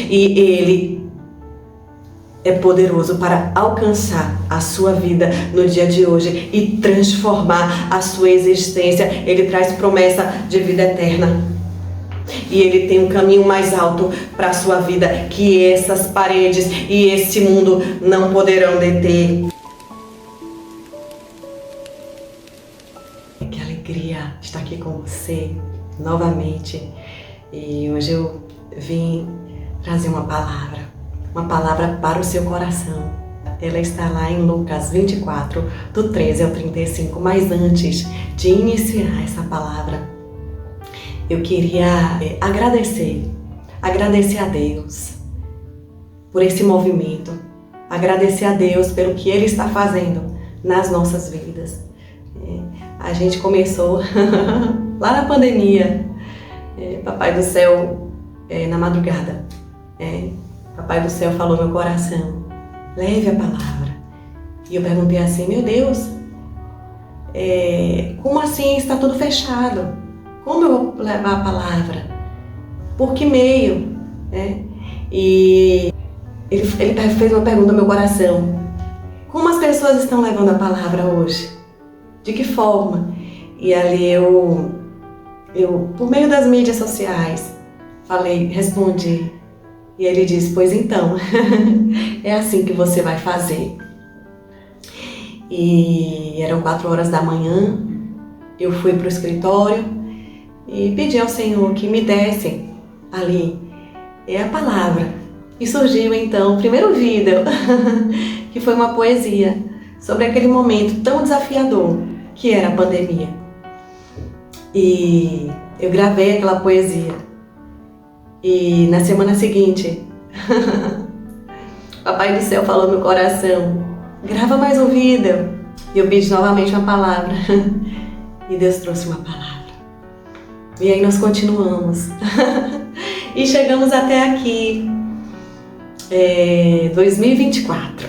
e Ele é poderoso para alcançar a sua vida no dia de hoje e transformar a sua existência. Ele traz promessa de vida eterna. E Ele tem um caminho mais alto para a sua vida, que essas paredes e esse mundo não poderão deter. Que alegria estar aqui com você novamente. E hoje eu vim trazer uma palavra para o seu coração. Ela está lá em Lucas 24, do 13 ao 35. Mas antes de iniciar essa palavra, eu queria agradecer a Deus por esse movimento, agradecer a Deus pelo que Ele está fazendo nas nossas vidas. A gente começou lá na pandemia, Papai do Céu, na madrugada, Papai do Céu falou no meu coração, leve a palavra. E eu perguntei assim, meu Deus, como assim está tudo fechado? Como eu vou levar a palavra? Por que meio? E ele fez uma pergunta no meu coração. Como as pessoas estão levando a palavra hoje? De que forma? E ali eu por meio das mídias sociais, respondi. E ele disse, pois então, é assim que você vai fazer. E eram 4 horas da manhã, eu fui para o escritório e pedi ao Senhor que me desse ali a palavra. E surgiu então o primeiro vídeo, que foi uma poesia sobre aquele momento tão desafiador que era a pandemia. E eu gravei aquela poesia. E na semana seguinte, Papai do Céu falou no meu coração, grava mais um vídeo. E eu pedi novamente uma palavra. E Deus trouxe uma palavra. E aí nós continuamos. E chegamos até aqui, 2024.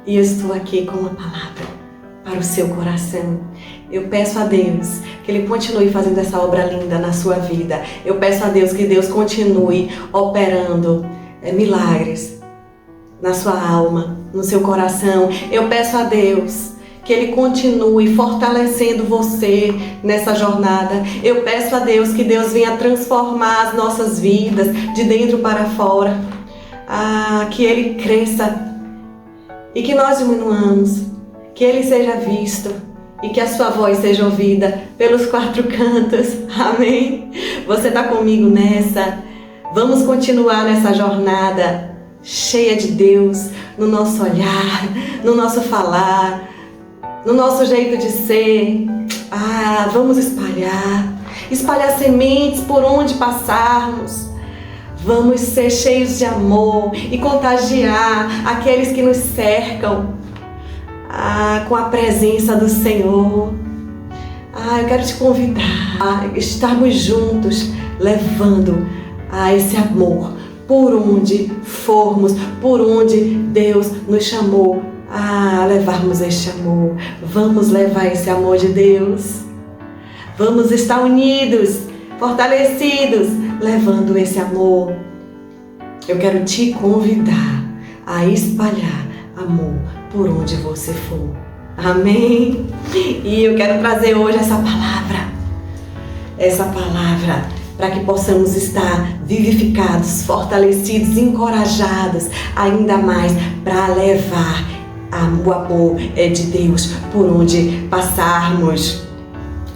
E eu estou aqui com uma palavra para o seu coração. Eu peço a Deus que Ele continue fazendo essa obra linda na sua vida. Eu peço a Deus que Deus continue operando milagres na sua alma, no seu coração. Eu peço a Deus que Ele continue fortalecendo você nessa jornada. Eu peço a Deus que Deus venha transformar as nossas vidas de dentro para fora. Que Ele cresça e que nós diminuamos, que Ele seja visto e que a sua voz seja ouvida pelos 4 cantos. Amém? Você está comigo nessa? Vamos continuar nessa jornada cheia de Deus no nosso olhar, no nosso falar, no nosso jeito de ser. Vamos espalhar sementes por onde passarmos. Vamos ser cheios de amor e contagiar aqueles que nos cercam com a presença do Senhor. Eu quero te convidar a estarmos juntos, levando esse amor por onde formos, por onde Deus nos chamou a levarmos este amor. Vamos levar esse amor de Deus. Vamos estar unidos, fortalecidos, levando esse amor. Eu quero te convidar a espalhar amor por onde você for. Amém? E eu quero trazer hoje essa palavra para que possamos estar vivificados, fortalecidos, encorajados ainda mais para levar o amor de Deus por onde passarmos.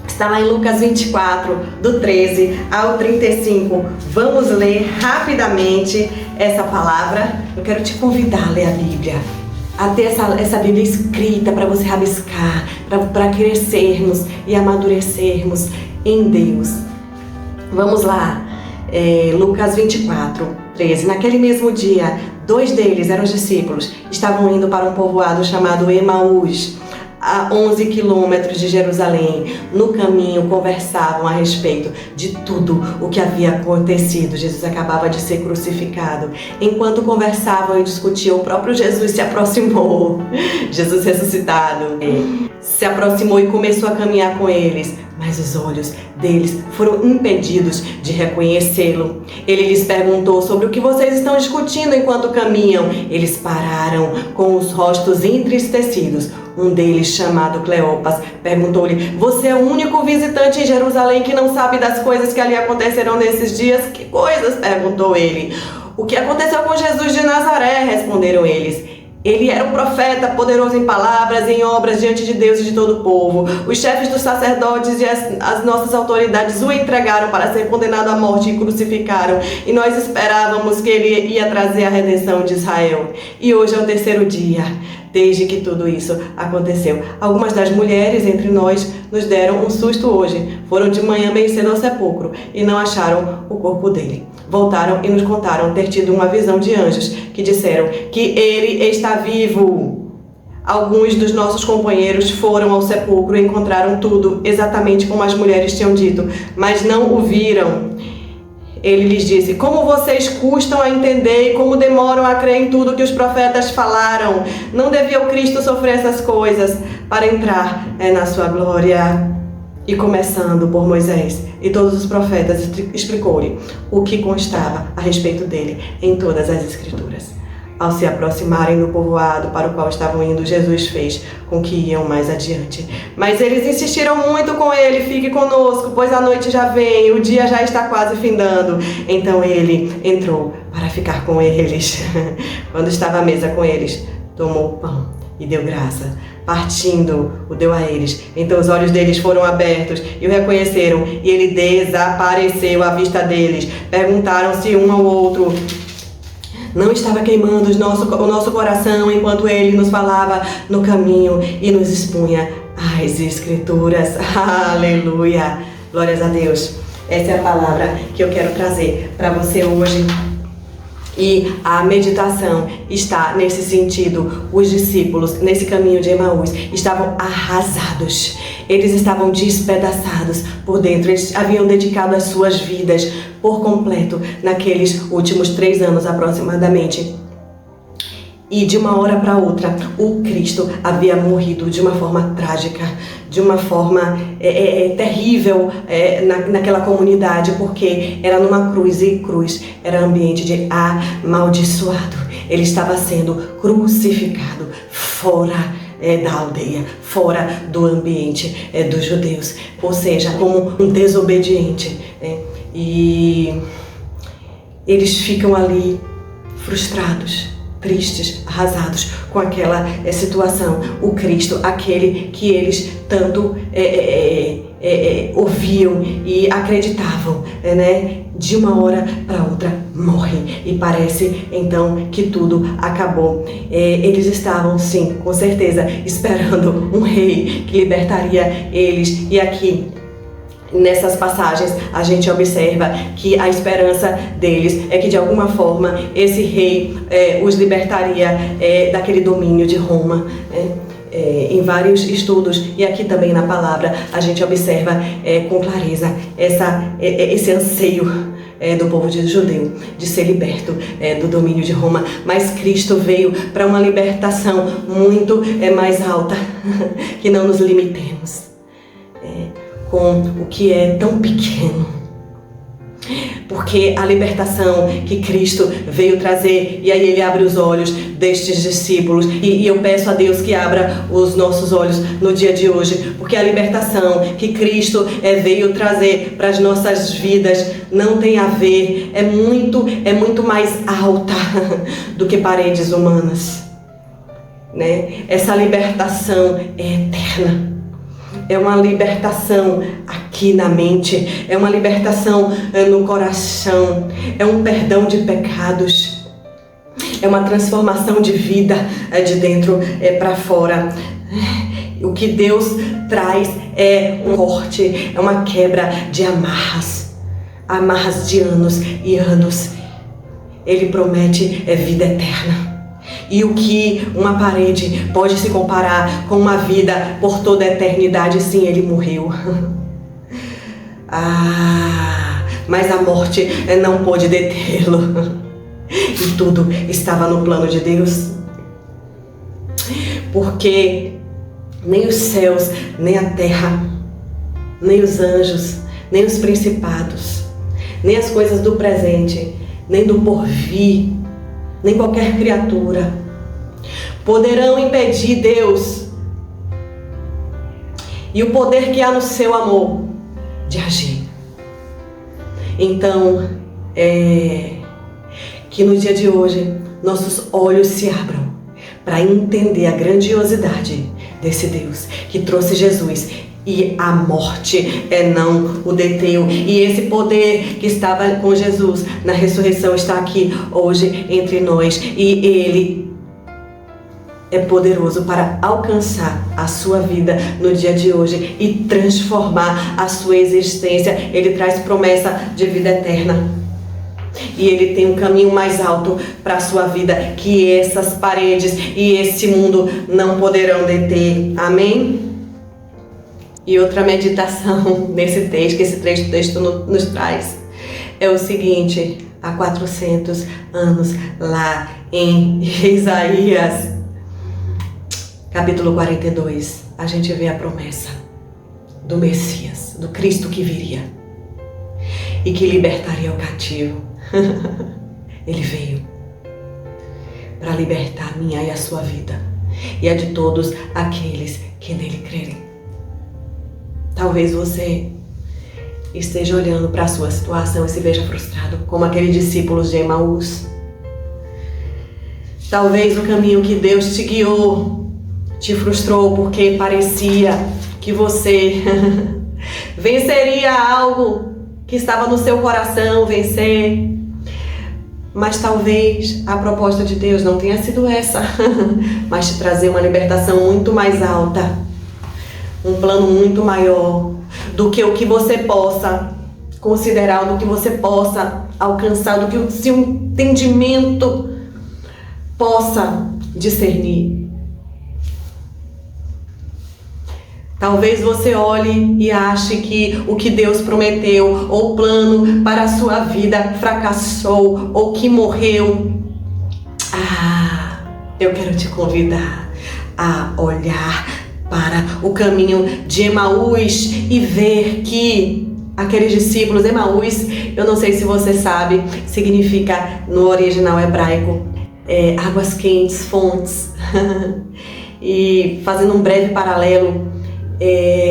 Está lá em Lucas 24, do 13 ao 35. Vamos ler rapidamente essa palavra. Eu quero te convidar a ler a Bíblia, a ter essa Bíblia escrita para você rabiscar, para crescermos e amadurecermos em Deus. Vamos lá, Lucas 24, 13. Naquele mesmo dia, 2 deles eram os discípulos, estavam indo para um povoado chamado Emaús, a 11 quilômetros de Jerusalém. No caminho conversavam a respeito de tudo o que havia acontecido. Jesus acabava de ser crucificado. Enquanto conversavam e discutiam, o próprio Jesus se aproximou. Jesus ressuscitado se aproximou e começou a caminhar com eles. mas os olhos deles foram impedidos de reconhecê-lo. Ele lhes perguntou sobre o que vocês estão discutindo enquanto caminham. Eles pararam com os rostos entristecidos. Um deles, chamado Cleopas, perguntou-lhe: você é o único visitante em Jerusalém que não sabe das coisas que ali acontecerão nesses dias? Que coisas? Perguntou ele. O que aconteceu com Jesus de Nazaré? Responderam eles. Ele era um profeta, poderoso em palavras e em obras diante de Deus e de todo o povo. Os chefes dos sacerdotes e as nossas autoridades o entregaram para ser condenado à morte e crucificaram. E nós esperávamos que ele ia trazer a redenção de Israel. E hoje é o terceiro dia desde que tudo isso aconteceu. Algumas das mulheres entre nós nos deram um susto hoje. Foram de manhã bem cedo ao sepulcro e não acharam o corpo dele. Voltaram e nos contaram ter tido uma visão de anjos que disseram que ele está vivo. Alguns dos nossos companheiros foram ao sepulcro e encontraram tudo exatamente como as mulheres tinham dito, mas não o viram. Ele lhes disse: como vocês custam a entender e como demoram a crer em tudo que os profetas falaram. Não devia o Cristo sofrer essas coisas para entrar na sua glória? E começando por Moisés e todos os profetas, explicou-lhe o que constava a respeito dele em todas as Escrituras. Ao se aproximarem do povoado para o qual estavam indo, Jesus fez com que iam mais adiante. Mas eles insistiram muito com ele: fique conosco, pois a noite já vem, o dia já está quase findando. Então ele entrou para ficar com eles. Quando estava à mesa com eles, tomou o pão e deu graça. Partindo, o deu a eles. Então os olhos deles foram abertos e o reconheceram, e ele desapareceu à vista deles. Perguntaram-se um ao outro: não estava queimando o nosso coração enquanto ele nos falava no caminho e nos expunha as Escrituras? Aleluia! Glórias a Deus! Essa é a palavra que eu quero trazer para você hoje. E a meditação está nesse sentido. Os discípulos, nesse caminho de Emaús, estavam arrasados. Eles estavam despedaçados por dentro. Eles haviam dedicado as suas vidas por completo naqueles últimos 3 anos aproximadamente. E de uma hora para outra, o Cristo havia morrido de uma forma trágica, de uma forma terrível naquela comunidade, porque era numa cruz, e cruz era ambiente de amaldiçoado. Ele estava sendo crucificado fora da aldeia, fora do ambiente dos judeus, ou seja, como um desobediente. E eles ficam ali frustrados, tristes, arrasados com aquela situação. O Cristo, aquele que eles tanto ouviam e acreditavam, de uma hora para outra morre, e parece então que tudo acabou. Eles estavam, sim, com certeza, esperando um rei que libertaria eles. E aqui, nessas passagens, a gente observa que a esperança deles é que de alguma forma esse rei os libertaria daquele domínio de Roma. Em vários estudos e aqui também na palavra a gente observa com clareza esse anseio do povo judeu de ser liberto do domínio de Roma. Mas Cristo veio para uma libertação muito mais alta, que não nos limitemos com o que é tão pequeno. Porque a libertação que Cristo veio trazer, e aí ele abre os olhos destes discípulos, e eu peço a Deus que abra os nossos olhos no dia de hoje, porque a libertação que Cristo veio trazer para as nossas vidas não tem a ver, é muito mais alta do que paredes humanas, Essa libertação é eterna. É uma libertação aqui na mente, é uma libertação no coração, é um perdão de pecados, é uma transformação de vida de dentro para fora. O que Deus traz é um corte, é uma quebra de amarras de anos e anos. Ele promete vida eterna. E o que uma parede pode se comparar com uma vida por toda a eternidade? Sim, ele morreu. Mas a morte não pôde detê-lo. E tudo estava no plano de Deus. Porque nem os céus, nem a terra, nem os anjos, nem os principados, nem as coisas do presente, nem do porvir, nem qualquer criatura poderão impedir Deus e o poder que há no seu amor de agir. Então, que no dia de hoje nossos olhos se abram para entender a grandiosidade desse Deus que trouxe Jesus e a morte não o deteu. E esse poder que estava com Jesus na ressurreição está aqui hoje entre nós. E Ele é poderoso para alcançar a sua vida no dia de hoje e transformar a sua existência. Ele traz promessa de vida eterna. E Ele tem um caminho mais alto para a sua vida que essas paredes e esse mundo não poderão deter. Amém? E outra meditação nesse texto, que esse texto nos traz, é o seguinte: há 400 anos lá em Isaías, capítulo 42, a gente vê a promessa do Messias, do Cristo que viria e que libertaria o cativo. Ele veio para libertar a minha e a sua vida e a de todos aqueles que nele crerem. Talvez você esteja olhando para a sua situação e se veja frustrado, como aqueles discípulos de Emaús. Talvez o caminho que Deus te guiou te frustrou porque parecia que você venceria algo que estava no seu coração vencer. Mas talvez a proposta de Deus não tenha sido essa, mas te trazer uma libertação muito mais alta, um plano muito maior do que o que você possa considerar, do que você possa alcançar, do que o seu entendimento possa discernir. Talvez você olhe e ache que o que Deus prometeu ou plano para a sua vida fracassou ou que morreu. Eu quero te convidar a olhar para o caminho de Emaús e ver que aqueles discípulos, Emaús, eu não sei se você sabe, significa no original hebraico águas quentes, fontes. E fazendo um breve paralelo,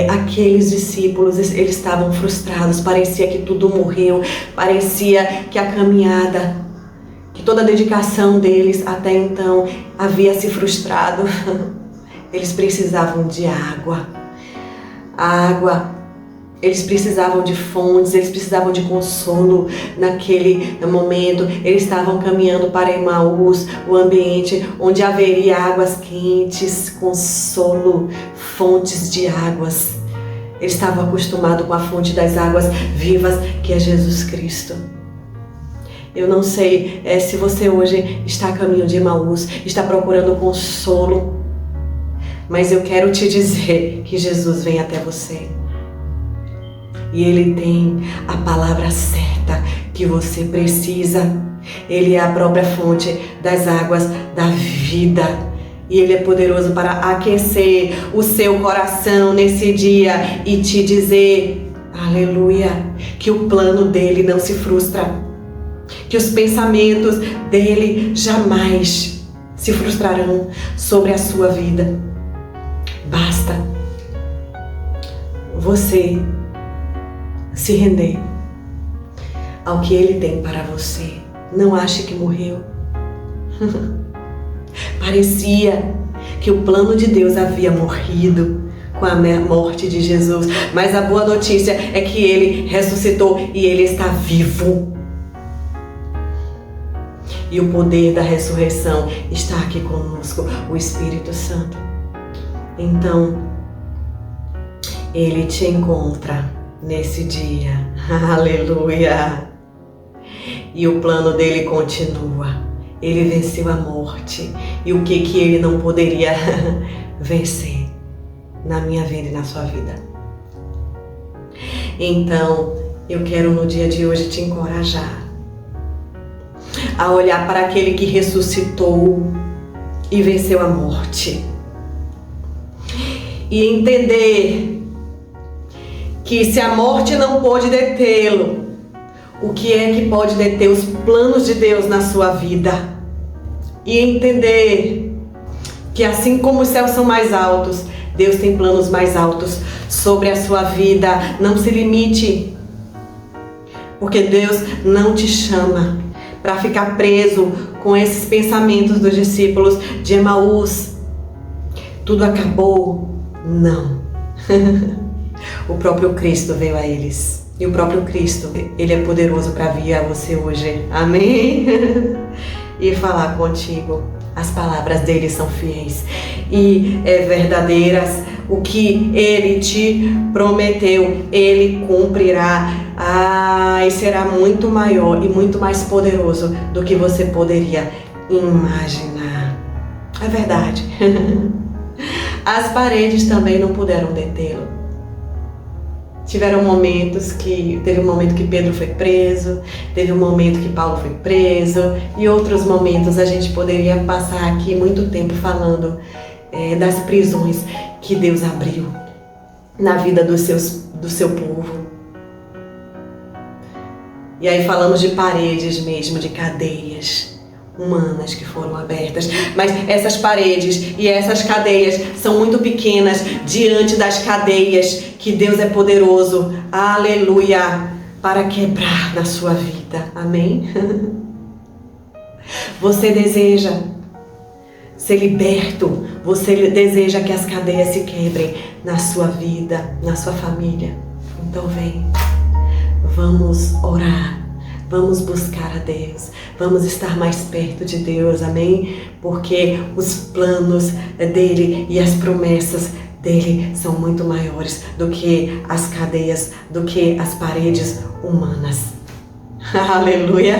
aqueles discípulos, eles estavam frustrados, parecia que tudo morreu, parecia que a caminhada, que toda a dedicação deles até então havia se frustrado. Eles precisavam de água, eles precisavam de fontes, eles precisavam de consolo naquele momento. Eles estavam caminhando para Emaús, o ambiente onde haveria águas quentes, consolo, fontes de águas. Eles estavam acostumados com a fonte das águas vivas, que é Jesus Cristo. Eu não sei se você hoje está a caminho de Emaús, está procurando consolo, mas eu quero te dizer que Jesus vem até você. E Ele tem a palavra certa que você precisa. Ele é a própria fonte das águas da vida. E Ele é poderoso para aquecer o seu coração nesse dia e te dizer, aleluia, que o plano dele não se frustra. Que os pensamentos dele jamais se frustrarão sobre a sua vida. Basta você se render ao que Ele tem para você. Não ache que morreu. Parecia que o plano de Deus havia morrido com a morte de Jesus, mas a boa notícia é que Ele ressuscitou e Ele está vivo. E o poder da ressurreição está aqui conosco, o Espírito Santo. Então, Ele te encontra nesse dia. Aleluia! E o plano dele continua. Ele venceu a morte. E o que ele não poderia vencer na minha vida e na sua vida? Então, eu quero no dia de hoje te encorajar a olhar para aquele que ressuscitou e venceu a morte. E entender que se a morte não pôde detê-lo, o que é que pode deter os planos de Deus na sua vida? E entender que assim como os céus são mais altos, Deus tem planos mais altos sobre a sua vida. Não se limite, porque Deus não te chama para ficar preso com esses pensamentos dos discípulos de Emaús. Tudo acabou? Não. O próprio Cristo veio a eles. E o próprio Cristo, Ele é poderoso para vir a você hoje. Amém? E falar contigo. As palavras dele são fiéis e verdadeiras. O que ele te prometeu, ele cumprirá. E será muito maior e muito mais poderoso do que você poderia imaginar. É verdade. As paredes também não puderam detê-lo. Teve um momento que Pedro foi preso, teve um momento que Paulo foi preso, e outros momentos a gente poderia passar aqui muito tempo falando das prisões que Deus abriu na vida do seu povo. E aí falamos de paredes mesmo, de cadeias humanas que foram abertas, mas essas paredes e essas cadeias são muito pequenas diante das cadeias que Deus é poderoso, aleluia, para quebrar na sua vida, amém? Você deseja ser liberto, você deseja que as cadeias se quebrem na sua vida, na sua família, então vem, vamos orar. Vamos buscar a Deus, vamos estar mais perto de Deus, amém? Porque os planos dele e as promessas dele são muito maiores do que as cadeias, do que as paredes humanas. Aleluia!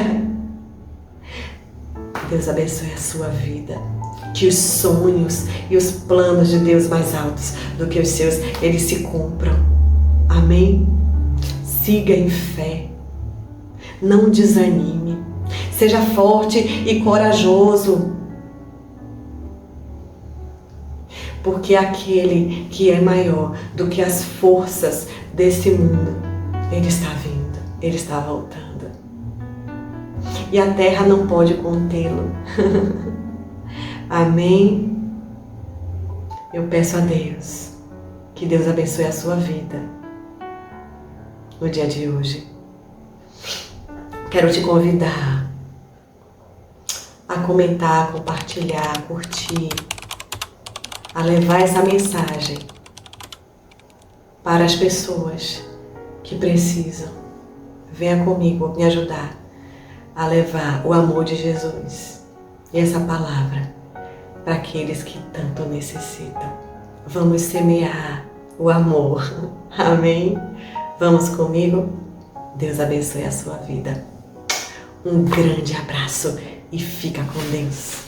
Deus abençoe a sua vida. Que os sonhos e os planos de Deus mais altos do que os seus, eles se cumpram. Amém? Siga em fé. Não desanime, seja forte e corajoso, porque aquele que é maior do que as forças desse mundo, ele está vindo, ele está voltando, e a terra não pode contê-lo. Amém? Eu peço a Deus, que Deus abençoe a sua vida no dia de hoje. Quero te convidar a comentar, a compartilhar, a curtir, a levar essa mensagem para as pessoas que precisam. Venha comigo me ajudar a levar o amor de Jesus e essa palavra para aqueles que tanto necessitam. Vamos semear o amor. Amém? Vamos comigo? Deus abençoe a sua vida. Um grande abraço e fica com Deus.